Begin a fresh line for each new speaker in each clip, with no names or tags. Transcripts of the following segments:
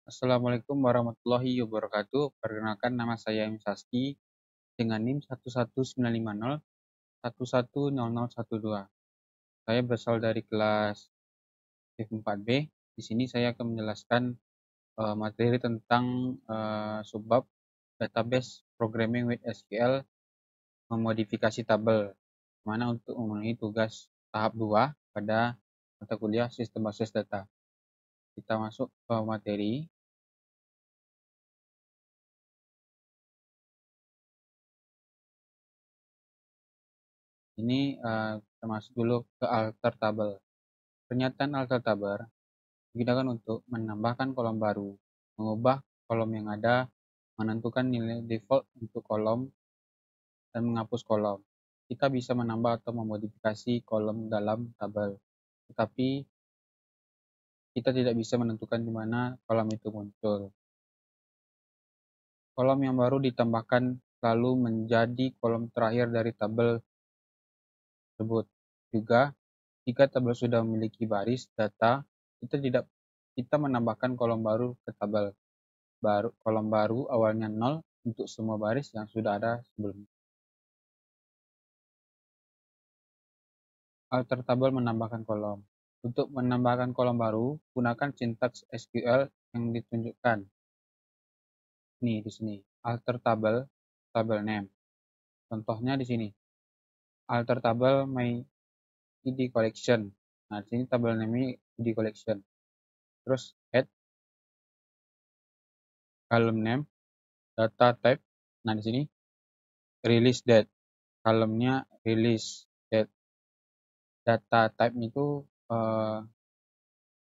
Assalamualaikum warahmatullahi wabarakatuh. Perkenalkan, nama saya M. Saski dengan NIM 11950110012. Saya berasal dari kelas F4B. Di sini saya akan menjelaskan materi tentang subbab database programming with SQL, memodifikasi tabel, mana untuk memenuhi tugas tahap 2 pada mata kuliah sistem basis data. Kita masuk ke materi. Ini kita masuk dulu ke alter table. Pernyataan alter table digunakan untuk menambahkan kolom baru, mengubah kolom yang ada, menentukan nilai default untuk kolom, dan menghapus kolom. Kita bisa menambah atau memodifikasi kolom dalam tabel, tetapi kita tidak bisa menentukan di mana kolom itu muncul. Kolom yang baru ditambahkan lalu menjadi kolom terakhir dari tabel tersebut. Juga, jika tabel sudah memiliki baris data, kita menambahkan kolom baru ke tabel. Kolom baru awalnya 0 untuk semua baris yang sudah ada sebelumnya. Alter tabel menambahkan kolom. Untuk menambahkan kolom baru, gunakan sintaks SQL yang ditunjukkan. Nih di sini, alter tabel, tabel name. Contohnya di sini, alter tabel my id collection. Nah, di sini tabel name id collection. Terus add column name, data type. Nah, di sini release date. Column-nya release date. Data type itu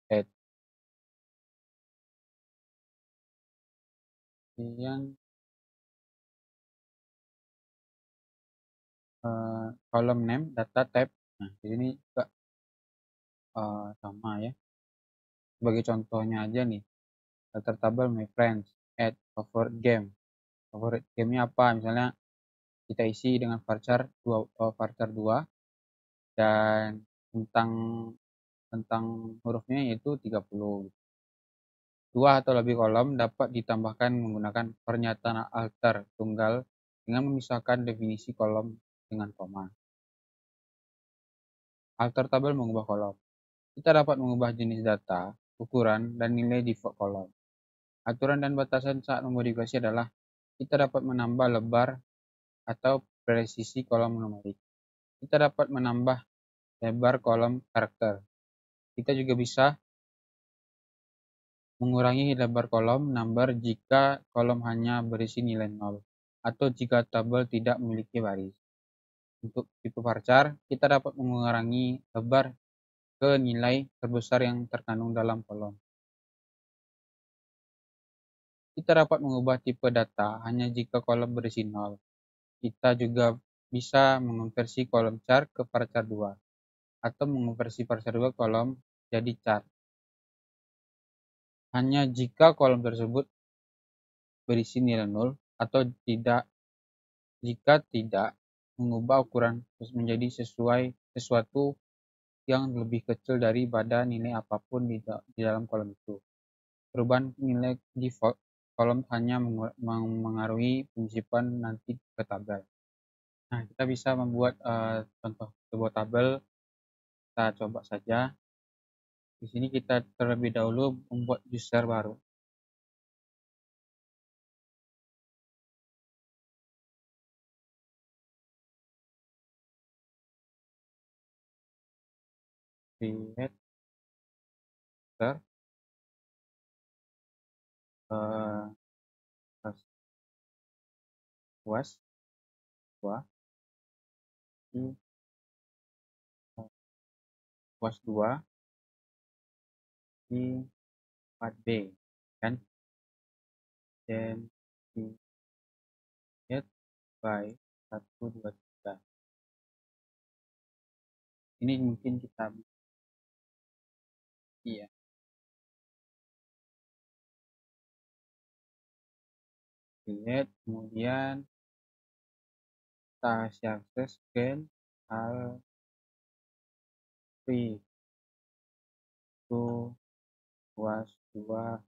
date. Kemudian column name, data type. Nah, di sini juga sama ya. Sebagai contohnya aja nih, alter table my friends, add favorite game. Favorite game-nya apa? Misalnya kita isi dengan varchar 2 dan tentang hurufnya yaitu 30. 2 atau lebih kolom dapat ditambahkan menggunakan pernyataan alter tunggal dengan memisahkan definisi kolom dengan koma. Alter tabel mengubah kolom. Kita dapat mengubah jenis data, ukuran, dan nilai default kolom. Aturan dan batasan saat memodifikasi adalah kita dapat menambah lebar atau presisi kolom numerik. Kita dapat menambah lebar kolom karakter. Kita juga bisa mengurangi lebar kolom number jika kolom hanya berisi nilai 0 atau jika tabel tidak memiliki baris. Untuk tipe varchar, kita dapat mengurangi lebar ke nilai terbesar yang terkandung dalam kolom. Kita dapat mengubah tipe data hanya jika kolom berisi 0. Kita juga bisa mengonversi kolom char ke varchar 2 atau mengonversi varchar 2 kolom jadi char hanya jika kolom tersebut berisi nilai 0 atau jika tidak mengubah ukuran menjadi sesuatu yang lebih kecil daripada nilai apapun di dalam kolom itu. Perubahan nilai default kolom hanya mengaruhi penyimpan nanti ke tabel. Nah, kita bisa membuat contoh sebuah tabel. Kita coba saja. Di sini kita terlebih dahulu membuat user baru. Create user was 2 di was 2 di 4B kan, dan di get by 1 2 3. Ini mungkin kita iya create, kemudian kita kasih akses scan al free to was 2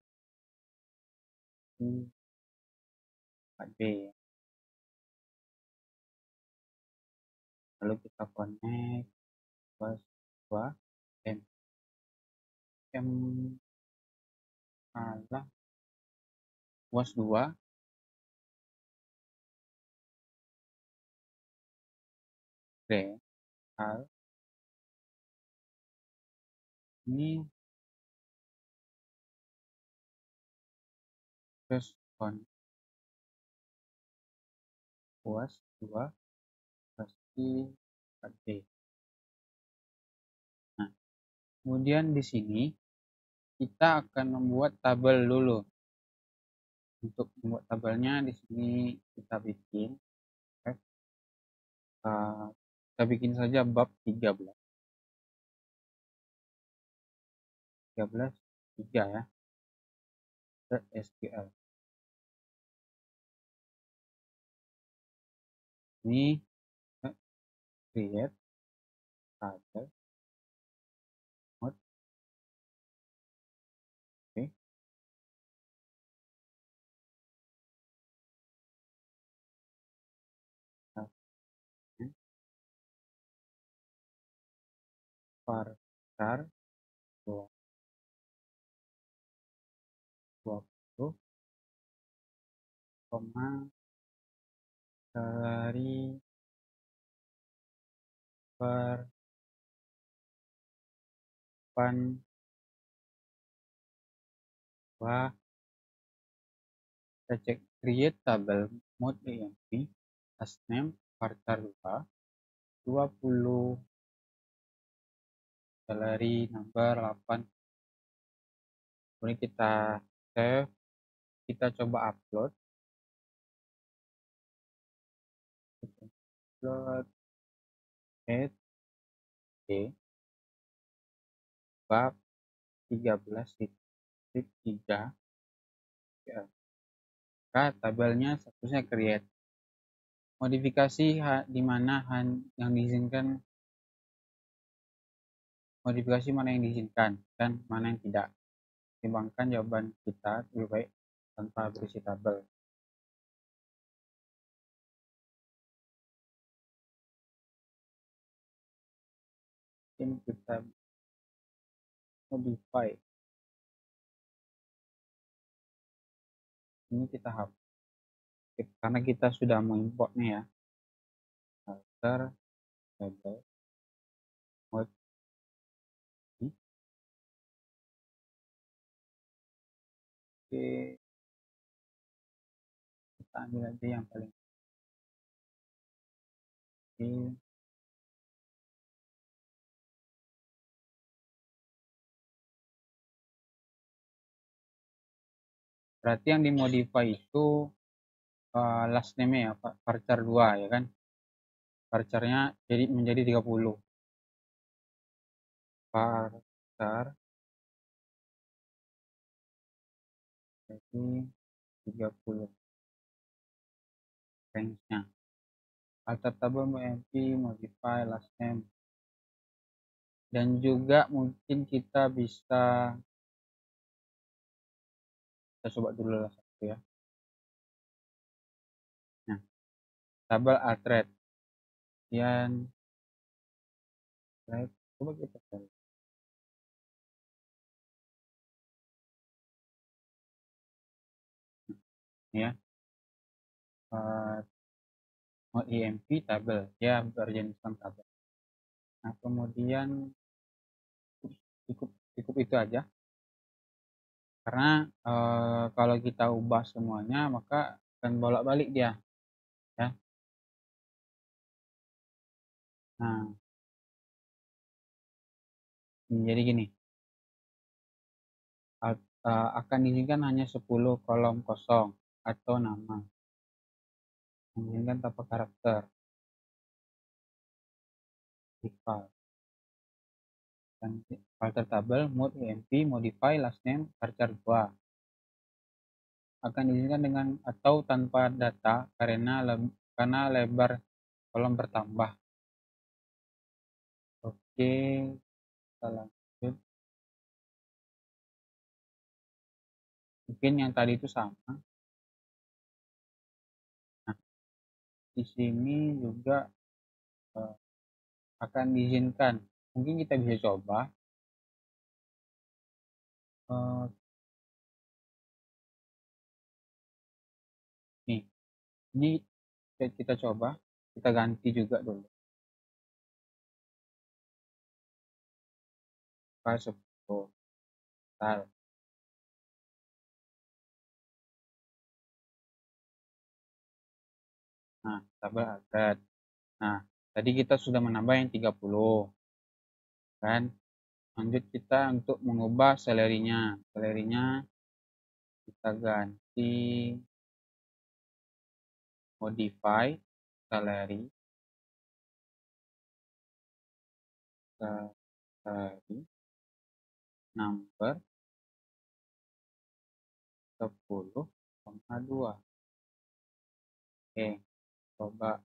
4B. Lalu kita connect plus 2 M. M adalah was 2 D hal ini respon was 2 pasti 4D. Nah, kemudian di sini kita akan membuat tabel dulu. Untuk membuat tabelnya di sini kita bikin kita bikin saja bab 13 3 ya, SQL. Ini create tabel mode. Oke. Varchar 20 koma dari perpan bahwa kita cek create tabel mode EMP last name varchar 20 salary number 8. Kemudian kita save, kita coba upload bab 13.3 ya. Maka tabelnya seharusnya create. Modifikasi di mana yang diizinkan, modifikasi mana yang diizinkan dan mana yang tidak. Timbangkan jawaban kita lebih baik tanpa berisi tabel. Ini kita modify. Ini kita hapus karena kita sudah mengimport nih ya. Filter tabel mode ini. Oke, kita ambil aja yang paling kecil. Berarti yang dimodify itu last name ya Pak, varchar 2 ya kan. Varcharnya jadi menjadi 30. Varchar jadi 30 range-nya. Alter tabel MP modify last name. Dan juga mungkin kita bisa coba dulu lah satu ya. Nah, tabel alternate. Kemudian coba kita cari. Ya. EMP tabel ya, berjeniskan tabel. Nah, kemudian cukup itu aja. Karena kalau kita ubah semuanya maka akan bolak-balik dia ya. Nah, jadi gini, akan diizinkan hanya 10 kolom kosong atau nama, mengizinkan tanpa karakter default. Dan filter tabel mode EMP modify last name varchar 2 akan diizinkan dengan atau tanpa data karena lebar kolom bertambah. Oke, kita lanjut. Mungkin yang tadi itu sama. Nah, di sini juga akan diizinkan. Mungkin kita bisa coba. Nih, ini kita coba. Kita ganti juga dulu. File 10. Style. Nah, tabel alert. Nah, tadi kita sudah menambah yang 30. Kan? Lanjut kita untuk mengubah salary-nya. Salary-nya kita ganti modify salary number 10,2. Oke, coba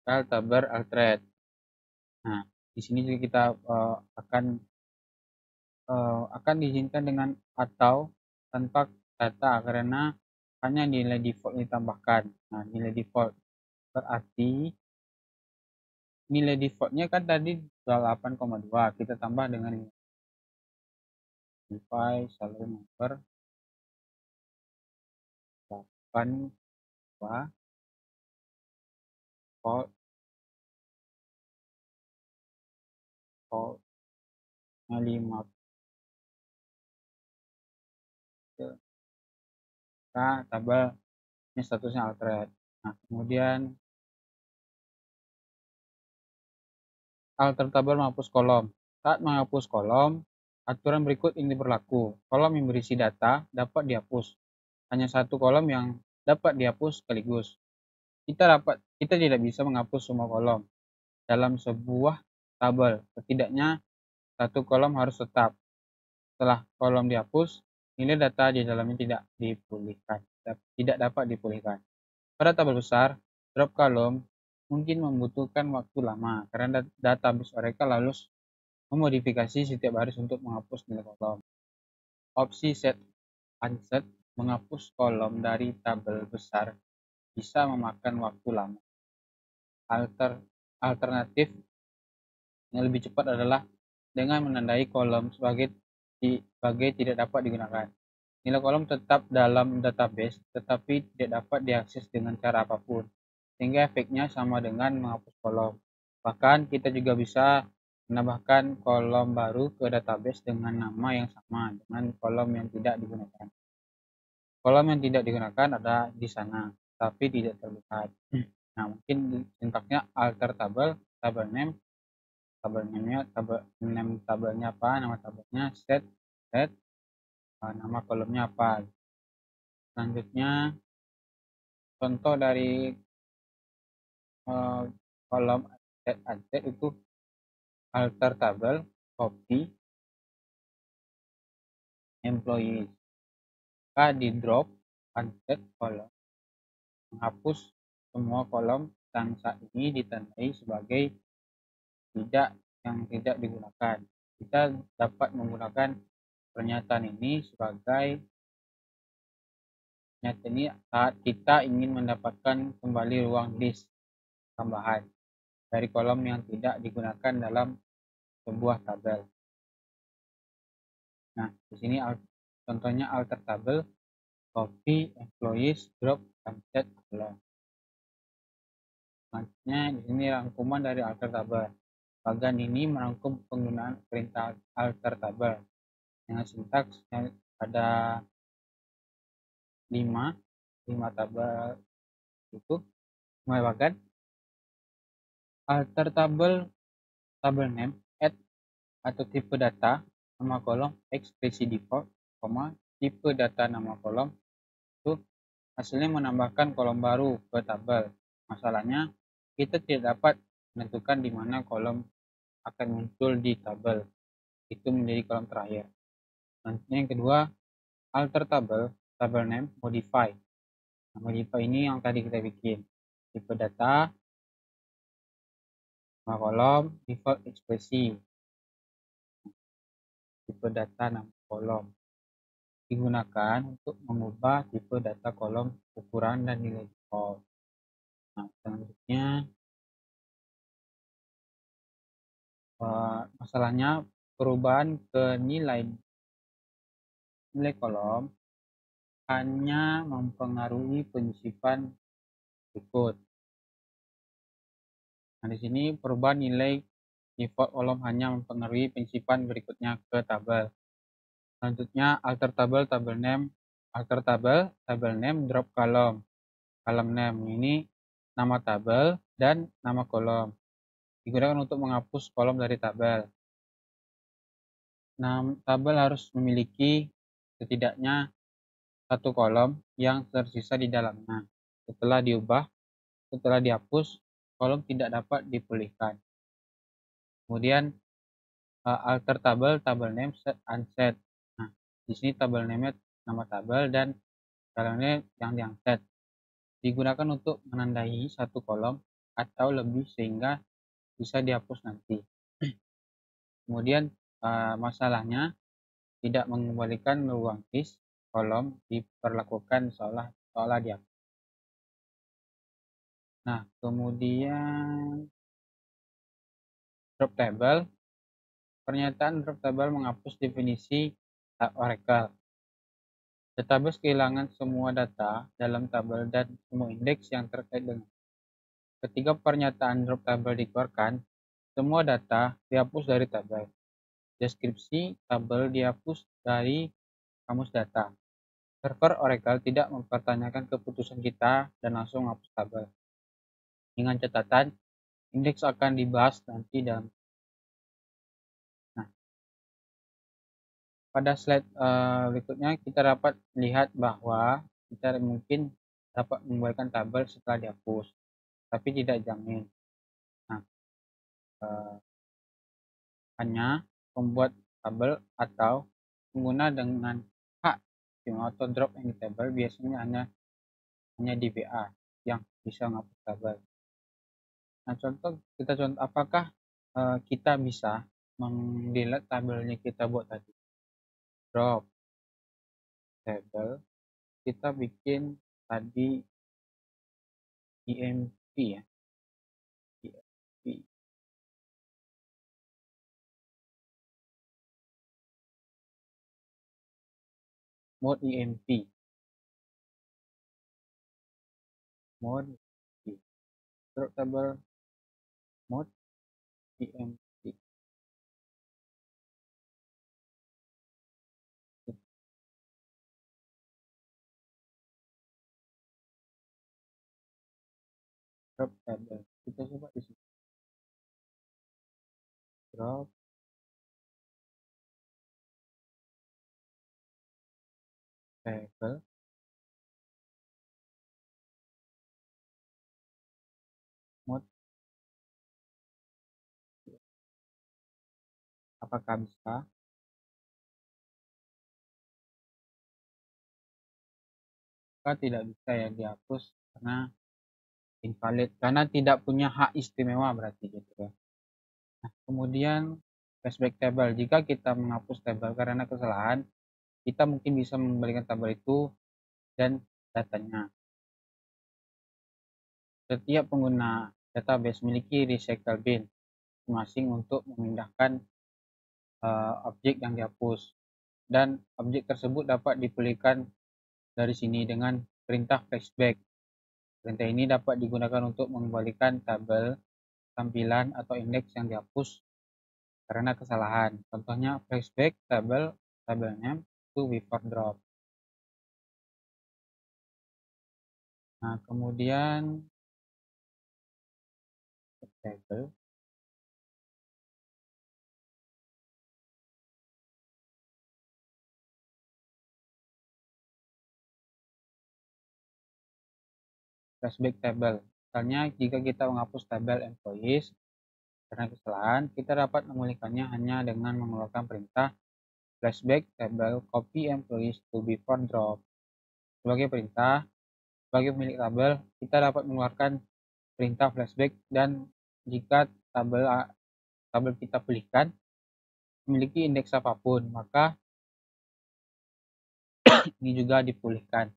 tabel altered. Nah, di sini juga kita akan diizinkan dengan atau tanpa data karena hanya nilai default ditambahkan. Nah, nilai default berarti nilai defaultnya kan tadi 8,2, kita tambah dengan modify salary number 8,2 default 5. Nah, tabelnya statusnya altered. Nah, kemudian alter tabel menghapus kolom. Saat menghapus kolom, aturan berikut ini berlaku. Kolom yang berisi data dapat dihapus. Hanya satu kolom yang dapat dihapus sekaligus. Kita tidak bisa menghapus semua kolom dalam sebuah tabel. Setidaknya satu kolom harus tetap. Setelah kolom dihapus, nilai data di dalamnya tidak dapat dipulihkan. Pada tabel besar, drop kolom mungkin membutuhkan waktu lama karena database mereka lalu memodifikasi setiap baris untuk menghapus nilai kolom. Opsi set unset menghapus kolom dari tabel besar bisa memakan waktu lama. Alternatif yang lebih cepat adalah dengan menandai kolom sebagai tidak dapat digunakan. Nilai kolom tetap dalam database tetapi tidak dapat diakses dengan cara apapun, sehingga efeknya sama dengan menghapus kolom. Bahkan kita juga bisa menambahkan kolom baru ke database dengan nama yang sama dengan kolom yang tidak digunakan. Kolom yang tidak digunakan ada di sana, tapi tidak terlihat. Nah, mungkin sintaksnya alter tabel, tabel name tabelnya apa, nama tabelnya set nama kolomnya apa. Selanjutnya contoh dari kolom set itu alter tabel copy employees. Maka di drop unset kolom menghapus semua kolom yang saat ini ditandai sebagai tidak digunakan. Kita dapat menggunakan pernyataan ini saat kita ingin mendapatkan kembali ruang list tambahan dari kolom yang tidak digunakan dalam sebuah tabel. Nah, di sini contohnya alter tabel copy employees drop unset kolom. Selanjutnya di sini rangkuman dari alter tabel. Bagian ini merangkum penggunaan perintah alter tabel dengan sintaks yang ada 5 tabel itu merupakan alter tabel name, add atau tipe data, nama kolom, ekspresi default, tipe data nama kolom, itu hasilnya menambahkan kolom baru ke tabel. Masalahnya, kita tidak dapat menentukan di mana kolom akan muncul di tabel. Itu menjadi kolom terakhir. Selanjutnya yang kedua, alter tabel name, modify. Nah, modify ini yang tadi kita bikin. Tipe data, nama kolom, default ekspresi. tipe data nama kolom. Digunakan untuk mengubah tipe data kolom, ukuran, dan nilai default. Nah, selanjutnya masalahnya perubahan ke nilai kolom hanya mempengaruhi penyisipan berikut. Nah, di sini perubahan nilai default kolom hanya mempengaruhi penyisipan berikutnya ke tabel. Selanjutnya alter tabel name drop kolom name ini nama tabel dan nama kolom digunakan untuk menghapus kolom dari tabel. Nah, tabel harus memiliki setidaknya satu kolom yang tersisa di dalamnya. Setelah dihapus, kolom tidak dapat dipulihkan. Kemudian alter tabel name set unset. Nah, di sini tabel name nama tabel dan tabel name yang di-unset digunakan untuk menandai satu kolom atau lebih sehingga bisa dihapus nanti. Kemudian masalahnya tidak mengembalikan ruang list kolom diperlakukan seolah dihapus. Nah, kemudian drop table. Pernyataan drop table menghapus definisi Oracle. Database kehilangan semua data dalam tabel dan semua indeks yang terkait dengan. Ketika pernyataan drop table dikeluarkan, semua data dihapus dari tabel. Deskripsi tabel dihapus dari kamus data. Server Oracle tidak mempertanyakan keputusan kita dan langsung menghapus tabel. Dengan catatan, indeks akan dibahas nanti dalam. Nah, pada slide berikutnya kita dapat melihat bahwa kita mungkin dapat membuatkan tabel setelah dihapus, tapi tidak jamin. Nah, hanya membuat tabel atau pengguna dengan hak atau drop any table biasanya hanya DBA yang bisa menghapus tabel. Nah, kita contoh apakah kita bisa mendelete tabelnya kita buat tadi. Drop table, kita bikin tadi emp ya. emp. Mode emp. Mode drop table mode emp. Drop table. Kita coba di sini. Drop table mode. Apakah bisa? Tidak bisa ya, dihapus karena invalid, karena tidak punya hak istimewa berarti gitu ya. Nah, kemudian flashback table, jika kita menghapus tabel karena kesalahan, kita mungkin bisa mengembalikan tabel itu dan datanya. Setiap pengguna database memiliki recycle bin masing-masing untuk memindahkan objek yang dihapus, dan objek tersebut dapat dipulihkan dari sini dengan perintah flashback. Perintah ini dapat digunakan untuk mengembalikan tabel, tampilan, atau indeks yang dihapus karena kesalahan. Contohnya flashback tabel name to before drop. Nah, kemudian table flashback table. Misalnya jika kita menghapus tabel employees karena kesalahan, kita dapat memulihkannya hanya dengan mengeluarkan perintah flashback table copy employees to before drop. Sebagai sebagai pemilik tabel, kita dapat mengeluarkan perintah flashback, dan jika tabel kita pulihkan, memiliki indeks apapun, maka ini juga dipulihkan.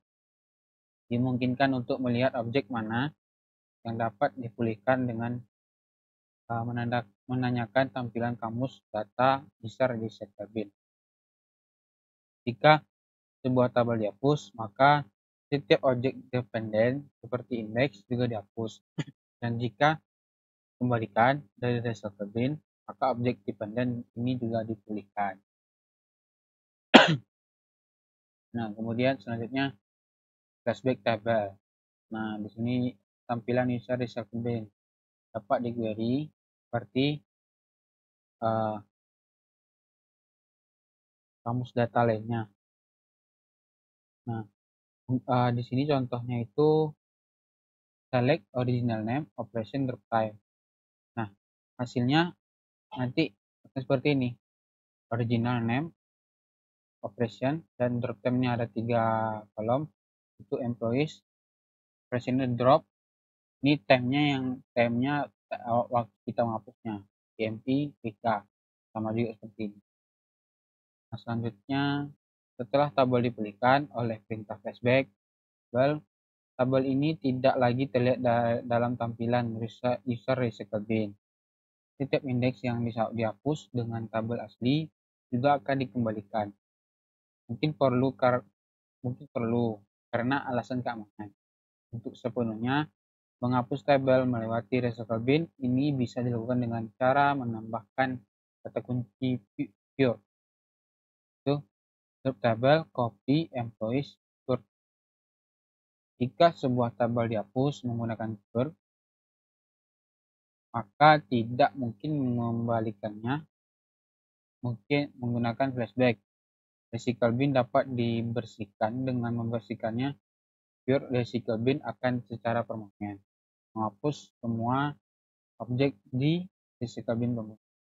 Dimungkinkan untuk melihat objek mana yang dapat dipulihkan dengan menanyakan tampilan kamus data user register bin. Jika sebuah tabel dihapus, maka setiap objek dependen seperti indeks juga dihapus. Dan jika kembalikan dari register bin, maka objek dependen ini juga dipulihkan. Nah, kemudian selanjutnya flashback table. Nah, di sini tampilan user register bin dapat di-query seperti kamus data lainnya. Nah, di sini contohnya itu select original name operation group type. Nah, hasilnya nanti seperti ini. Original name operation dan drop time-nya ada 3 kolom. Itu employees, operationnya drop. Ini time-nya waktu kita menghapusnya. GMP, PK. Sama juga seperti ini. Nah, selanjutnya setelah tabel dipulihkan oleh perintah flashback tabel ini tidak lagi terlihat dalam tampilan user recycle bin. Setiap indeks yang dihapus dengan tabel asli juga akan dikembalikan. Mungkin perlu karena alasan keamanan. Untuk sepenuhnya menghapus tabel melewati recycle bin ini bisa dilakukan dengan cara menambahkan kata kunci pure. Itu tabel copy employees pure. Jika sebuah tabel dihapus menggunakan pure, maka tidak mungkin mengembalikannya mungkin menggunakan flashback. Recycle bin dapat dibersihkan dengan membersihkannya. Pure recycle bin akan secara permanen menghapus semua objek di recycle bin pemulihan.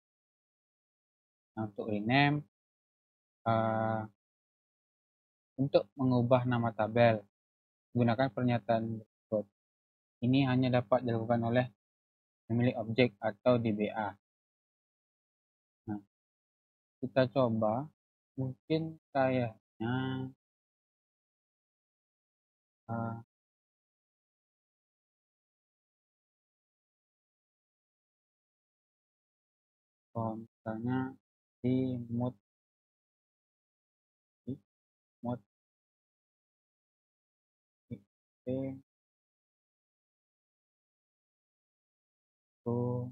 Nah, untuk rename, untuk mengubah nama tabel gunakan pernyataan berikut. Ini hanya dapat dilakukan oleh pemilik objek atau DBA. Nah, kita coba, mungkin kayaknya misalnya di mode to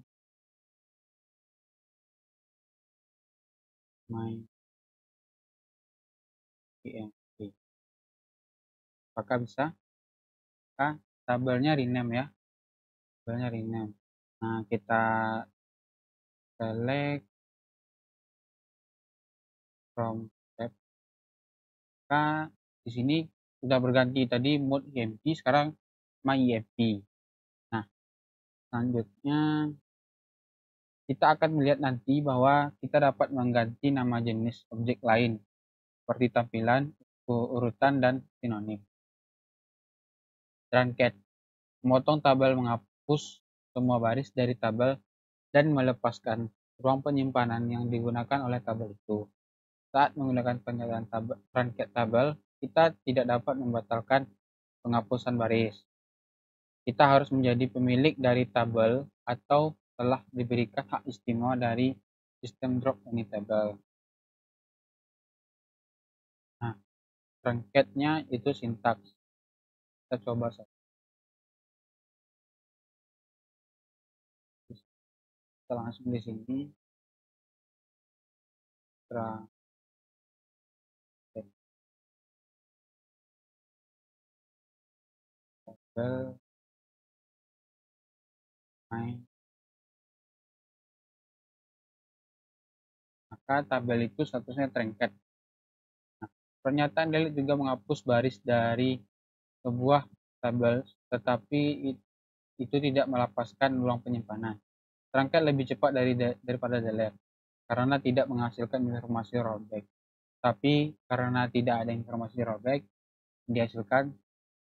my PMP. Apakah bisa? Tabelnya rename ya. Tabelnya rename. Nah, kita select from tab. Di sini sudah berganti tadi mode EMP, sekarang my EMP. Nah, selanjutnya kita akan melihat nanti bahwa kita dapat mengganti nama jenis objek lain seperti tampilan, urutan, dan sinonim. Truncat, memotong tabel menghapus semua baris dari tabel dan melepaskan ruang penyimpanan yang digunakan oleh tabel itu. Saat menggunakan pernyataan truncat tabel, kita tidak dapat membatalkan penghapusan baris. Kita harus menjadi pemilik dari tabel atau telah diberikan hak istimewa dari sistem drop any table. Nah, truncate-nya itu sintaks. Kita coba saja. Kita langsung di sini. Tabel main. Maka tabel itu statusnya truncat. Nah, pernyataan delete juga menghapus baris dari sebuah tabel, tetapi itu tidak melepaskan ruang penyimpanan. Truncat lebih cepat daripada delete karena tidak menghasilkan informasi rollback. Tapi karena tidak ada informasi rollback dihasilkan,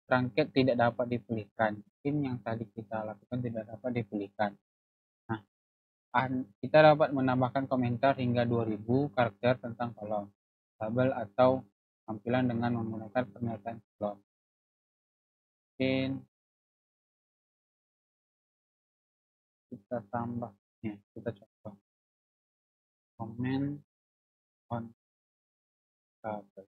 truncat tidak dapat dipulihkan. Mungkin yang tadi kita lakukan tidak dapat dipulihkan. Nah, kita dapat menambahkan komentar hingga 2000 karakter tentang kolom, tabel, atau tampilan dengan menggunakan pernyataan kolom. Mungkin kita tambah, kita coba comment on tabel.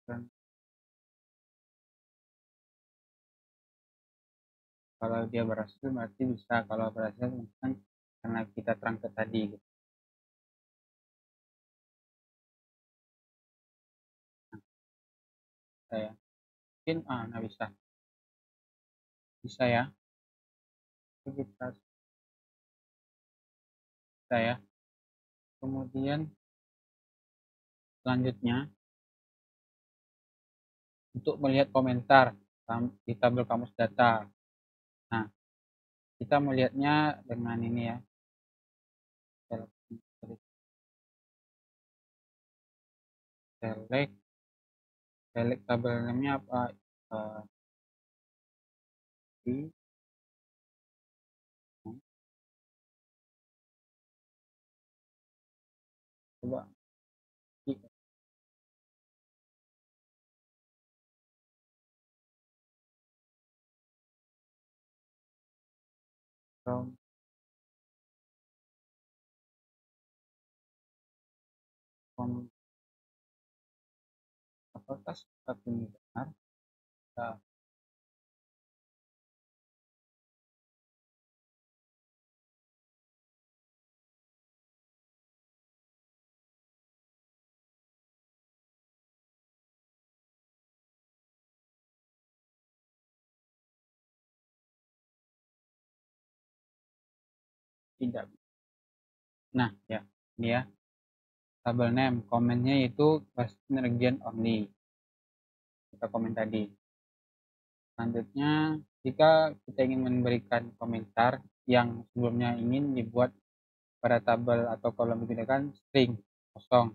Dan kalau dia berhasil berarti bisa, kalau berhasil kan karena kita terangkat tadi gitu. Saya mungkin bisa ya, kita ya. Kemudian selanjutnya untuk melihat komentar di tabel kamus data. Nah, kita melihatnya dengan ini ya. Select tabel namanya apa? Coba from apakah seperti ini benar? Nah, tidak. Nah, ya, ini ya. Tabel name, komennya itu question region only. Kita komen tadi. Selanjutnya, jika kita ingin memberikan komentar yang sebelumnya ingin dibuat pada tabel atau kolom digunakan string kosong.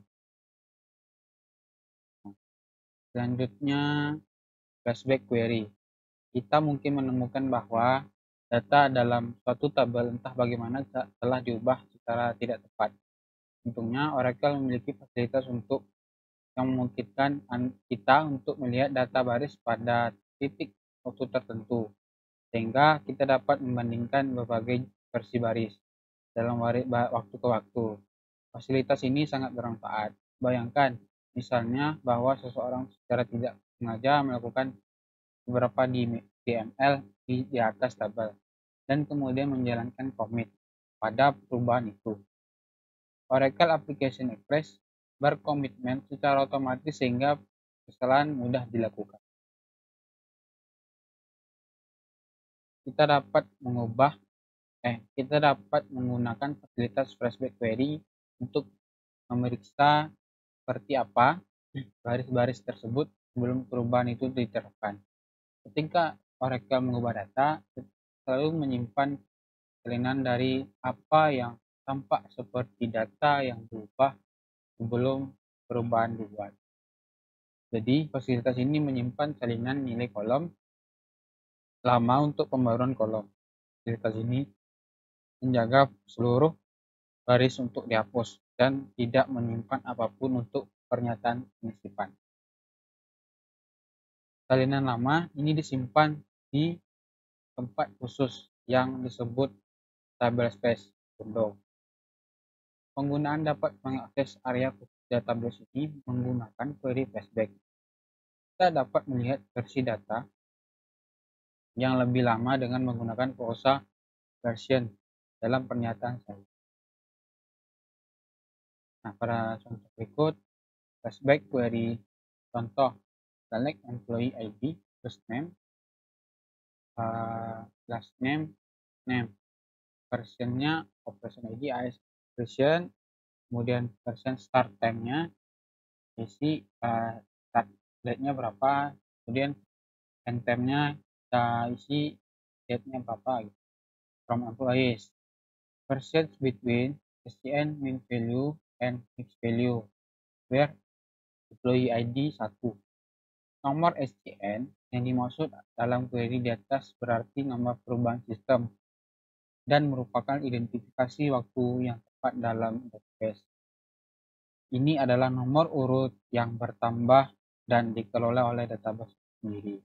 Selanjutnya, flashback query. Kita mungkin menemukan bahwa data dalam suatu tabel entah bagaimana telah diubah secara tidak tepat. Untungnya Oracle memiliki fasilitas yang memungkinkan kita untuk melihat data baris pada titik waktu tertentu, sehingga kita dapat membandingkan berbagai versi baris dalam waktu ke waktu. Fasilitas ini sangat bermanfaat. Bayangkan, misalnya bahwa seseorang secara tidak sengaja melakukan beberapa DML di atas tabel dan kemudian menjalankan commit pada perubahan itu. Oracle Application Express berkomitmen secara otomatis sehingga kesalahan mudah dilakukan. Kita dapat menggunakan fasilitas flashback query untuk memeriksa seperti apa baris-baris tersebut sebelum perubahan itu diterapkan. Ketika Oracle mengubah data, selalu menyimpan salinan dari apa yang tampak seperti data yang berubah sebelum perubahan dibuat. Jadi, fasilitas ini menyimpan salinan nilai kolom lama untuk pembaruan kolom. Fasilitas ini menjaga seluruh baris untuk dihapus dan tidak menyimpan apapun untuk pernyataan pengisipan. Salinan lama ini disimpan di tempat khusus yang disebut table space window. Penggunaan dapat mengakses area database ini menggunakan query flashback. Kita dapat melihat versi data yang lebih lama dengan menggunakan prosa version dalam pernyataan saya. Nah, pada contoh berikut, flashback query contoh, select employee ID, first name, last name, name, versionnya operation ID AS version, kemudian version start time-nya, isi start date-nya berapa, kemudian end-time-nya kita isi date-nya apa gitu. From employees, percentage between SCN min value and mix value, where employee ID 1. Nomor SCN yang dimaksud dalam query di atas berarti nomor perubahan sistem dan merupakan identifikasi waktu yang tepat dalam database. Ini adalah nomor urut yang bertambah dan dikelola oleh database sendiri.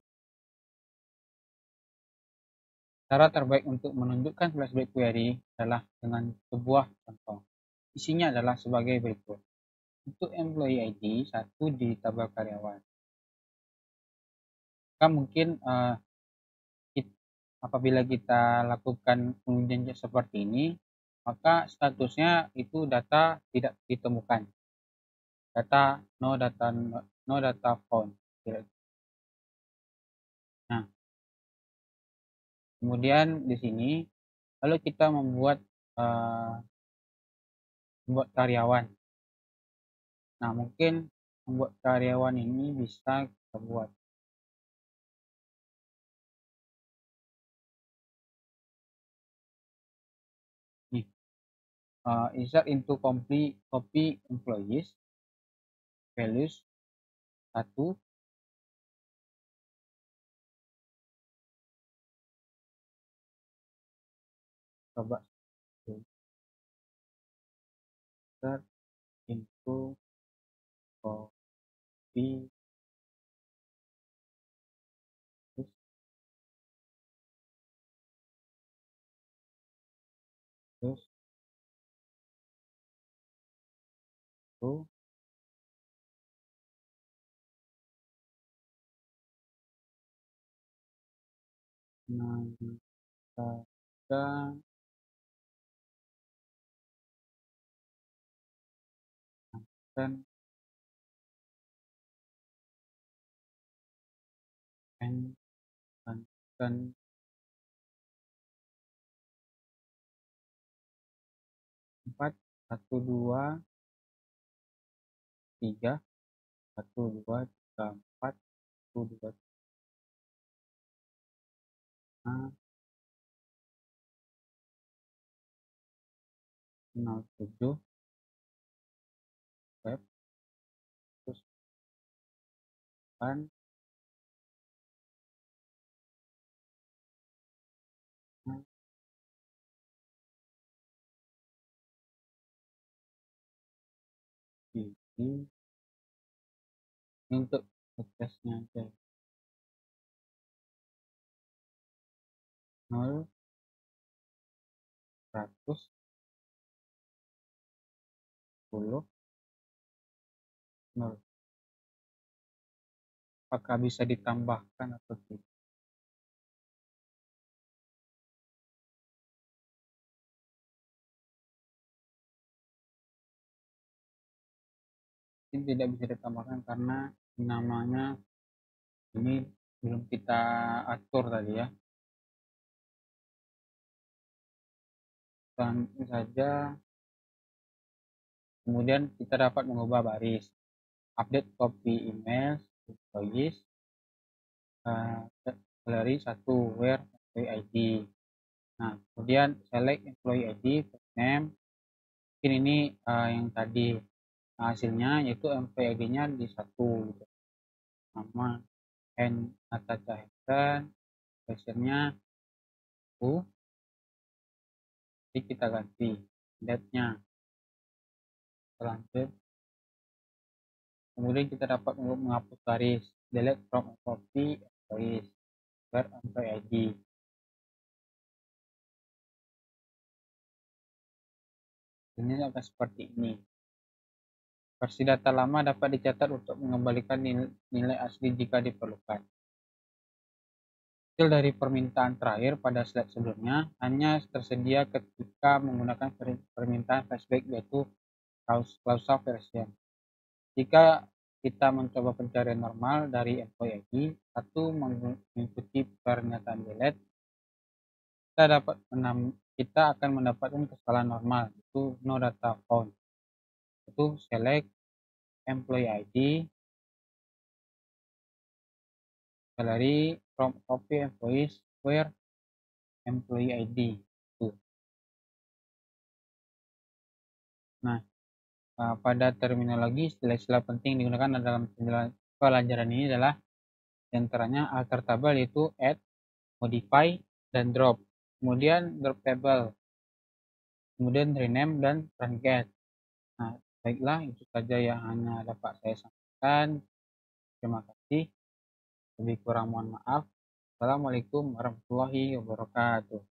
Cara terbaik untuk menunjukkan flashback query adalah dengan sebuah contoh. Isinya adalah sebagai berikut. Untuk employee ID 1 di tabel karyawan. Mungkin apabila kita lakukan pengujian seperti ini, maka statusnya itu data tidak ditemukan. No data found. Nah, kemudian di sini lalu kita membuat karyawan. Nah, mungkin membuat karyawan ini bisa kita buat. Nih, insert into copy employees values 1. Coba insert into copy terus itu menambahkan dan 4 1 2 3 1 2 3 4 1 2 3 07 web terus kan ini untuk tesnya aja 0 100 10 0. Apakah bisa ditambahkan atau tidak? Ini tidak bisa ditambahkan karena namanya ini belum kita atur tadi ya. Dan ini saja. Kemudian kita dapat mengubah baris. Update copy email employees salary 1 where employee ID. Nah, kemudian select employee ID first name. Mungkin ini yang tadi hasilnya yaitu employee ID-nya di 1 gitu. Nama Natasha Henson, passionnya U. Jadi kita ganti date-nya. Lanjut. Kemudian kita dapat menghapus garis delete from copy employees where employee ID. Ini akan seperti ini. Versi data lama dapat dicatat untuk mengembalikan nilai asli jika diperlukan. Hasil dari permintaan terakhir pada slide sebelumnya hanya tersedia ketika menggunakan permintaan flashback yaitu causal version. Jika kita mencoba pencarian normal dari employee ID 1 mengikuti pernyataan delete, kita akan mendapatkan kesalahan normal itu no data found. Itu select employee ID salary from copy employees where employee ID. Tuh. Nah, pada terminologi istilah-istilah penting digunakan dalam pelajaran ini adalah diantaranya alter table yaitu add, modify, dan drop. Kemudian drop table, kemudian rename dan truncated. Nah, baiklah itu saja yang hanya dapat saya sampaikan. Terima kasih. Lebih kurang mohon maaf. Assalamualaikum warahmatullahi wabarakatuh.